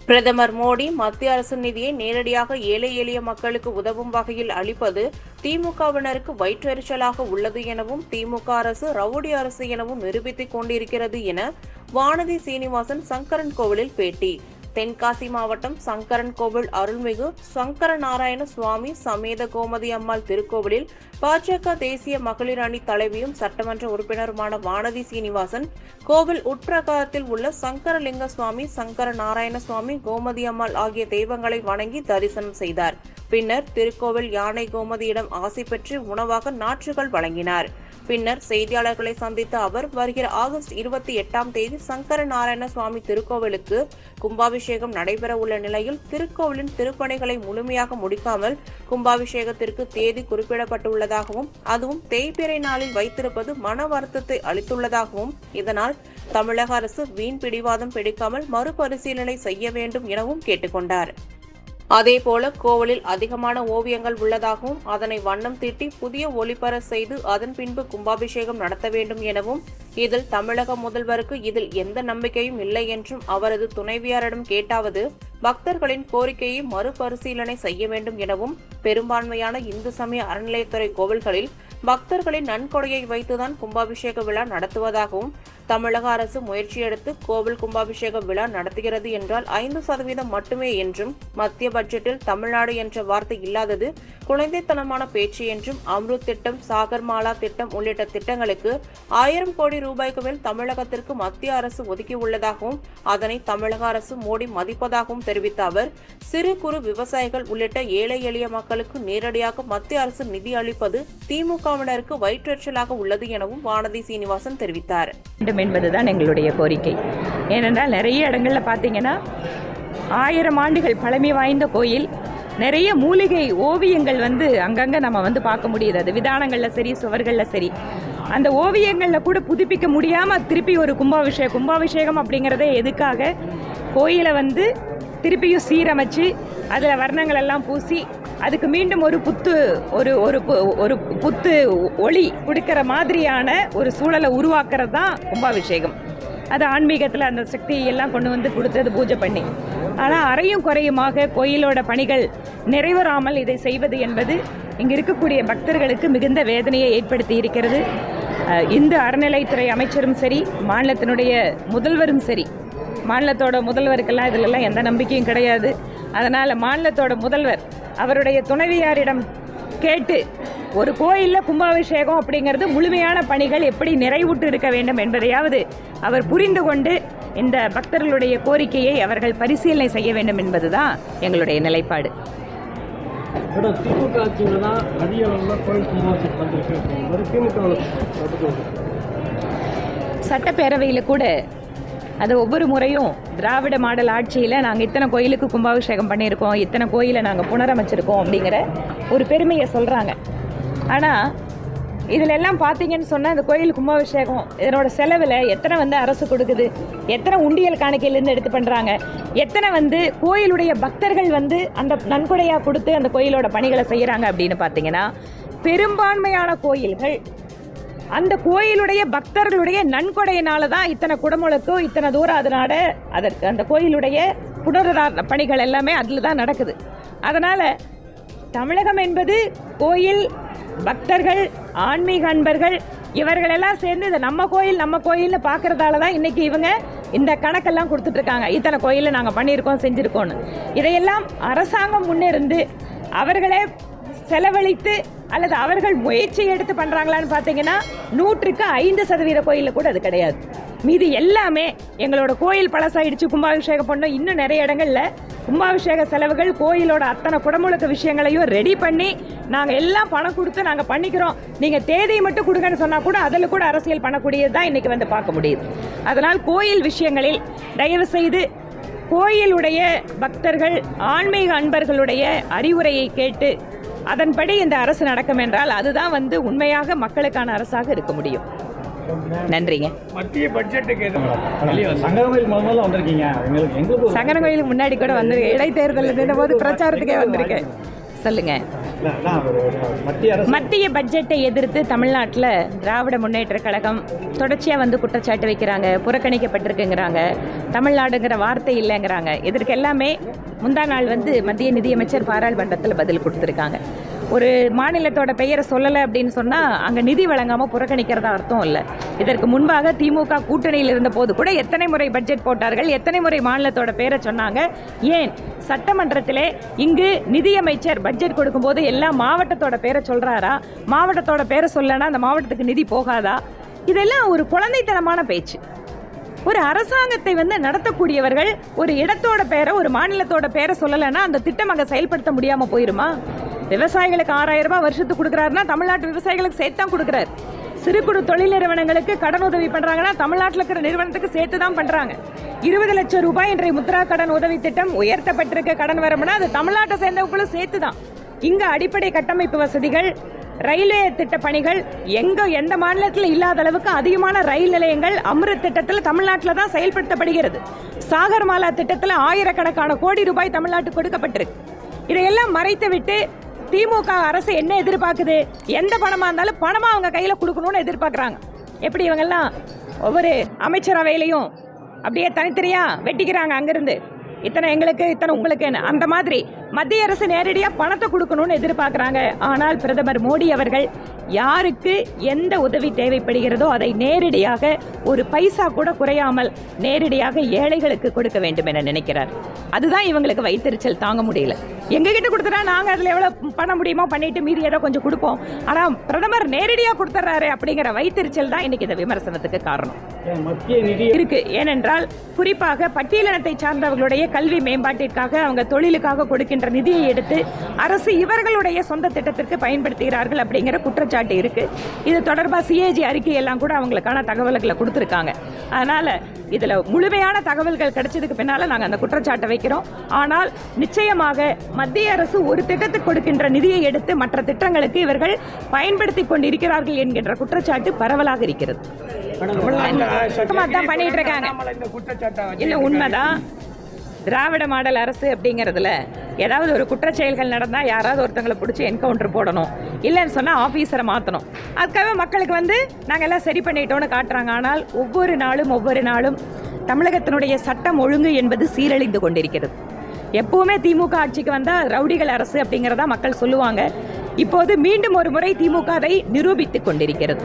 பிரதமர் மோடி மத்திய அரசு நிதியை நேரடியாக ஏழை எளிய மக்களுக்கு உதவும் வகையில் அளிப்பது திமுகவினருக்கு வயிற்றெரிச்சலாக உள்ளது எனவும் திமுக அரசு ரவுடி அரசு எனவும் நிரூபித்துக் கொண்டிருக்கிறது என வானதி சீனிவாசன் சங்கரன் கோவிலில் பேட்டி. தென்காசி மாவட்டம் சங்கரன் கோவில் அருள்மிகு சங்கர நாராயண சுவாமி சமேத கோமதி அம்மாள் திருக்கோவிலில் பாஜக தேசிய மகளிர் அணி தலைவியும் சட்டமன்ற உறுப்பினருமான வானதி சீனிவாசன் கோவில் உட்பிரகாரத்தில் உள்ள சங்கரலிங்க சுவாமி சங்கர நாராயண சுவாமி கோமதி அம்மாள் ஆகிய தெய்வங்களை வணங்கி தரிசனம் செய்தார். பின்னர் திருக்கோவில் யானை கோமதியிடம் ஆசி பெற்று உணவாக நாற்றுகள் வழங்கினார். பின்னர் செய்தியாளர்களை சந்தித்த அவர் வருகிற ஆகஸ்ட் 28 சங்கர நாராயண சுவாமி திருக்கோவிலுக்கு கும்பாபிஷேகம் நடைபெற உள்ள நிலையில் திருக்கோவிலின் திருப்பணிகளை முழுமையாக முடிக்காமல் கும்பாபிஷேகத்திற்கு தேதி குறிப்பிடப்பட்டுள்ளதாகவும் அதுவும் தேய்பிறை நாளில் வைத்திருப்பது மன வருத்தத்தை அளித்துள்ளதாகவும் இதனால் தமிழக அரசு வீண் பிடிவாதம் பிடிக்காமல் மறுபரிசீலனை செய்ய வேண்டும் எனவும் கேட்டுக்கொண்டார். அதேபோல கோவிலில் அதிகமான ஓவியங்கள் உள்ளதாகவும் அதனை வண்ணம் தீட்டி புதிய ஒளிபர செய்து அதன் பின்பு கும்பாபிஷேகம் நடத்த வேண்டும் எனவும் இதில் தமிழக முதல்வருக்கு இதில் எந்த நம்பிக்கையும் இல்லை என்றும் அவரது துணைவியாரிடம் கேட்டாவது பக்தர்களின் கோரிக்கையை மறுபரிசீலனை செய்ய வேண்டும் எனவும் பெரும்பான்மையான இந்து சமய அறநிலையத்துறை கோவில்களில் பக்தர்களின் நன்கொடையை வைத்துதான் கும்பாபிஷேக விழா நடத்துவதாகவும் தமிழக அரசு முயற்சி எடுத்து கோவில் கும்பாபிஷேக விழா நடத்துகிறது என்றால் 5% மட்டுமே என்றும் மத்திய பட்ஜெட்டில் தமிழ்நாடு என்ற வார்த்தை இல்லாதது குழந்தைத்தனமான பேச்சு என்றும் அம்ருத் திட்டம் சாகர்மாலா திட்டம் உள்ளிட்ட திட்டங்களுக்கு 1000 கோடி ரூபாய்க்கு மேல் தமிழகத்திற்கு மத்திய அரசு ஒதுக்கியுள்ளதாகவும் அதனை தமிழக அரசு மோடி மதிப்பதாகவும் தெரிவித்த அவர் சிறு குறு விவசாயிகள் உள்ளிட்ட ஏழை எளிய மக்களுக்கு நேரடியாக மத்திய அரசு நிதி அளிப்பது திமுகவினருக்கு வயிற்றெரிச்சலாக உள்ளது எனவும் வானதி சீனிவாசன் தெரிவித்தார். என்பதுதான் எங்களுடைய கோரிக்கை. ஏனென்றால் நிறைய இடங்கள்ல பார்த்தீங்கன்னா 1000 ஆண்டுகள் பழமை வாய்ந்த கோயில், நிறைய மூலிகை ஓவியங்கள் அங்கங்க நம்ம பார்க்க முடியுது. அது விதானங்கள்ல சரி, சுவர்கள்ல சரி. அந்த ஓவியங்கள்ல கூட புதுப்பிக்க முடியாம திருப்பி ஒரு கும்பாபிஷேகம் அப்படிங்கறதே எதுக்காக? கோயிலை திருப்பியும் சீரமைச்சு அதுல வர்ணங்கள் எல்லாம் பூசி அதுக்கு மீண்டும் ஒரு புத்து ஒளி கொடுக்கிற மாதிரியான ஒரு சூழலை உருவாக்குறது தான் கும்பாபிஷேகம். அது ஆன்மீகத்தில் அந்த சக்தியை எல்லாம் கொண்டு கொடுத்தது பூஜை பண்ணி. ஆனால் அறையும் குறையுமாக கோயிலோட பணிகள் நிறைவேறாமல் இதை செய்வது என்பது இங்கு இருக்கக்கூடிய பக்தர்களுக்கு மிகுந்த வேதனையை ஏற்படுத்தி இருக்கிறது. இந்து அறநிலைத்துறை அமைச்சரும் சரி, மாநிலத்தினுடைய முதல்வரும் சரி, மாநிலத்தோட முதல்வருக்கெல்லாம் இதிலெல்லாம் எந்த நம்பிக்கையும் கிடையாது. அதனால் மாநிலத்தோட முதல்வர் அவருடைய துணைவியாரிடம் கேட்டு ஒரு கோயிலில் கும்பாபிஷேகம் அப்படிங்கிறது முழுமையான பணிகள் எப்படி நிறைவுற்று இருக்க வேண்டும் என்பதையாவது அவர் புரிந்து கொண்டு இந்த பக்தர்களுடைய கோரிக்கையை அவர்கள் பரிசீலனை செய்ய வேண்டும் என்பதுதான் எங்களுடைய நிலைப்பாடு. சட்டப்பேரவையில் கூட அது ஒவ்வொரு முறையும் திராவிட மாடல் ஆட்சியில் நாங்கள் இத்தனை கோயிலுக்கு கும்பாபிஷேகம் பண்ணியிருக்கோம், இத்தனை கோயிலை நாங்கள் புனரமைச்சிருக்கோம் அப்படிங்கிற ஒரு பெருமையை சொல்கிறாங்க. ஆனால் இதில் எல்லாம் பார்த்தீங்கன்னு சொன்னால் அந்த கோயில் கும்பாபிஷேகம் இதனோட செலவில் எத்தனை அரசு கொடுக்குது, எத்தனை உண்டியல் காணிக்கையிலேருந்து எடுத்து பண்ணுறாங்க, எத்தனை கோயிலுடைய பக்தர்கள் அந்த நன்கொடையாக கொடுத்து அந்த கோயிலோட பணிகளை செய்கிறாங்க அப்படின்னு பார்த்தீங்கன்னா பெரும்பான்மையான கோயில்கள் அந்த கோயிலுடைய பக்தர்களுடைய நன்கொடையினால தான் இத்தனை குடமுழுக்கோ இத்தனை தூரம் அதனால அதற்கு அந்த கோயிலுடைய புனருத்தாரண பணிகள் எல்லாமே அதில் தான் நடக்குது. அதனால் தமிழகம் என்பது கோயில் பக்தர்கள், ஆன்மீக அன்பர்கள் இவர்களெல்லாம் சேர்ந்து இதை நம்ம கோயில்னு பார்க்கறதால தான் இன்னைக்கு இவங்க இந்த கணக்கெல்லாம் கொடுத்துட்ருக்காங்க. இத்தனை கோயிலில் நாங்கள் பண்ணியிருக்கோம், செஞ்சுருக்கோன்னு. இதையெல்லாம் அரசாங்கம் முன்னிருந்து அவர்களே செலவழித்து அல்லது அவர்கள் முயற்சி எடுத்து பண்ணுறாங்களான்னு பார்த்தீங்கன்னா 100க்கு 5% கோயிலில் கூட அது கிடையாது. மீது எல்லாமே எங்களோட கோயில் பழசாயிடுச்சு, கும்பாபிஷேகம் பண்ணோம். இன்னும் நிறைய இடங்களில் கும்பாபிஷேக செலவுகள் கோயிலோட அத்தனை குடமுழுக்க விஷயங்களையும் ரெடி பண்ணி நாங்கள் எல்லாம் பணம் கொடுத்து நாங்கள் பண்ணிக்கிறோம், நீங்கள் தேதியை மட்டும் கொடுங்கன்னு சொன்னால் கூட அதில் கூட அரசியல் பண்ணக்கூடியது தான் இன்றைக்கி பார்க்க முடியுது. அதனால் கோயில் விஷயங்களில் தயவு செய்து கோயிலுடைய பக்தர்கள், ஆன்மீக அன்பர்களுடைய அறிவுரையை கேட்டு அதன்படி இந்த அரசு நடக்கும் என்றால் அதுதான் உண்மையாக மக்களுக்கான அரசாக இருக்க முடியும். நன்றிங்க. மத்திய பட்ஜெட்டுக்கு சங்கரன் கோயிலுக்கு முன்னாடி கூட வந்திருக்கேன். இடைத்தேர்தல் போது பிரச்சாரத்துக்கே வந்திருக்கேன். சொல்லுங்க. மத்திய பட்ஜெட்டை எதிர்த்து தமிழ்நாட்டில் திராவிட முன்னேற்ற கழகம் தொடர்ச்சியாக வந்து குற்றச்சாட்டு வைக்கிறாங்க. புறக்கணிக்கப்பட்டிருக்குங்கிறாங்க. தமிழ்நாடுங்கிற வார்த்தை இல்லைங்கிறாங்க. இதற்கு எல்லாமே முந்தா நாள் வந்து மத்திய நிதியமைச்சர் பாராளுமன்றத்தில் பதில் கொடுத்துருக்காங்க. ஒரு மாநிலத்தோட பெயரை சொல்லலை அப்படின்னு சொன்னால் அங்கே நிதி வழங்காமல் புறக்கணிக்கிறதா அர்த்தம் இல்லை. இதற்கு முன்பாக திமுக கூட்டணியில் இருந்த போது கூட எத்தனை முறை பட்ஜெட் போட்டார்கள், எத்தனை முறை மாநிலத்தோட பேரை சொன்னாங்க. ஏன் சட்டமன்றத்திலே இங்கு நிதியமைச்சர் பட்ஜெட் கொடுக்கும்போது எல்லா மாவட்டத்தோட பேரை சொல்கிறாரா? மாவட்டத்தோட பேரை சொல்லனா அந்த மாவட்டத்துக்கு நிதி போகாதா? இதெல்லாம் ஒரு குழந்தைத்தனமான பேச்சு. ஒரு அரசாங்கத்தை வந்து நடத்தக்கூடியவர்கள் ஒரு இடத்தோட பேரை, ஒரு மாநிலத்தோட பேரை சொல்லலைன்னா அந்த திட்டம் அங்கே செயல்படுத்த முடியாமல் போயிருமா? விவசாயிகளுக்கு 6000 ரூபாய் வருஷத்துக்கு கொடுக்குறாருன்னா தமிழ்நாட்டு விவசாயிகளுக்கு சேர்த்து தான் கொடுக்குறாரு. சிறு குறு தொழில் நிறுவனங்களுக்கு கடன் உதவி பண்ணுறாங்கன்னா தமிழ்நாட்டில் இருக்கிற நிறுவனத்துக்கு சேர்த்து தான் பண்ணுறாங்க. 20 லட்சம் ரூபாய் இன்றைய முத்ரா கடன் உதவி திட்டம் உயர்த்தப்பட்டிருக்க கடன் வரமுன்னா அது தமிழ்நாட்டை சேர்ந்தவங்களும் சேர்த்து தான். இங்கே அடிப்படை கட்டமைப்பு வசதிகள், ரயில்வே திட்ட பணிகள் எந்த மாநிலத்தில் இல்லாத அளவுக்கு அதிகமான ரயில் நிலையங்கள் அம்ருத் திட்டத்தில் தமிழ்நாட்டில் தான் செயல்படுத்தப்படுகிறது. சாகர்மாலா திட்டத்தில் ஆயிரக்கணக்கான கோடி ரூபாய் தமிழ்நாட்டுக்கு கொடுக்கப்பட்டிருக்கு. இதையெல்லாம் மறைத்து விட்டு திமுக அரசு என்ன எதிர்பார்க்குது? எந்த பணமாக இருந்தாலும் பணமாக அவங்க கையில் கொடுக்கணும்னு எதிர்பார்க்குறாங்க. எப்படி இவங்கெல்லாம் ஒவ்வொரு அமைச்சரவையிலையும் அப்படியே தனித்தனியாக வெட்டிக்கிறாங்க. அங்கேருந்து இத்தனை எங்களுக்கு, இத்தனை உங்களுக்குன்னு. அந்த மாதிரி மத்திய அரசு நேரடியாக பணத்தை கொடுக்கணும்னு எதிர்பார்க்குறாங்க. ஆனால் பிரதமர் மோடி அவர்கள் யாருக்கு எந்த உதவி தேவைப்படுகிறதோ அதை நேரடியாக ஒரு பைசா கூட குறையாமல் நேரடியாக ஏழைகளுக்கு கொடுக்க வேண்டும் என நினைக்கிறார். அதுதான் இவங்களுக்கு வைத்தறிச்சல் தாங்க முடியல. எங்ககிட்ட கொடுத்துட்டா நாங்கள் அதில் எவ்வளோ பண்ண முடியுமோ பண்ணிட்டு மீதி ஏதோ கொஞ்சம் கொடுப்போம். ஆனால் பிரதமர் நேரடியாக கொடுத்துட்றாரு அப்படிங்கிற வைத்தறிச்சல் தான் இன்னைக்கு இந்த விமர்சனத்துக்கு காரணம் இருக்கு. ஏனென்றால் குறிப்பாக பட்டியலினத்தை சார்ந்தவர்களுடைய கல்வி மேம்பாட்டிற்காக, அவங்க தொழிலுக்காக கொடுக்கின்ற நிதியை எடுத்து அரசு இவர்களுடைய சொந்த திட்டத்திற்கு பயன்படுத்துகிறார்கள் அப்படிங்கிற குற்றச்சாட்டு இருக்கு. இது தொடர்பாக சிஏஜி அறிக்கை எல்லாம் கூட அவங்களுக்கான தகவல்களை கொடுத்துருக்காங்க. அதனால இதுல முழுமையான தகவல்கள் கிடைச்சதுக்கு பின்னால நாங்கள் அந்த குற்றச்சாட்டை வைக்கிறோம். ஆனால் நிச்சயமாக மத்திய அரசு ஒரு திட்டத்துக்கு கொடுக்கின்ற நிதியை எடுத்து மற்ற திட்டங்களுக்கு இவர்கள் பயன்படுத்தி கொண்டிருக்கிறார்கள் என்கின்ற குற்றச்சாட்டு பரவலாக இருக்கிறது. பண்ணிட்டு இருக்காங்க. இல்ல உண்மைதான். திராவிட மாடல் அரசு அப்படிங்கிறதுல ஏதாவது ஒரு குற்றச்செயல்கள் நடந்தால் யாராவது ஒருத்தங்களை பிடிச்சி என்கவுண்டர் போடணும், இல்லைன்னு சொன்னால் ஆஃபீஸரை மாற்றணும். அதுக்காக மக்களுக்கு வந்து நாங்கள் எல்லாம் சரி பண்ணிட்டோன்னு காட்டுறாங்க. ஆனால் ஒவ்வொரு நாளும் தமிழகத்தினுடைய சட்டம் ஒழுங்கு என்பது சீரழிந்து கொண்டிருக்கிறது. எப்பவுமே திமுக ஆட்சிக்கு வந்தால் ரவுடிகள் அரசு அப்படிங்கிறதா மக்கள் சொல்லுவாங்க. இப்போது மீண்டும் ஒரு முறை திமுக அதை நிரூபித்துக் கொண்டிருக்கிறது.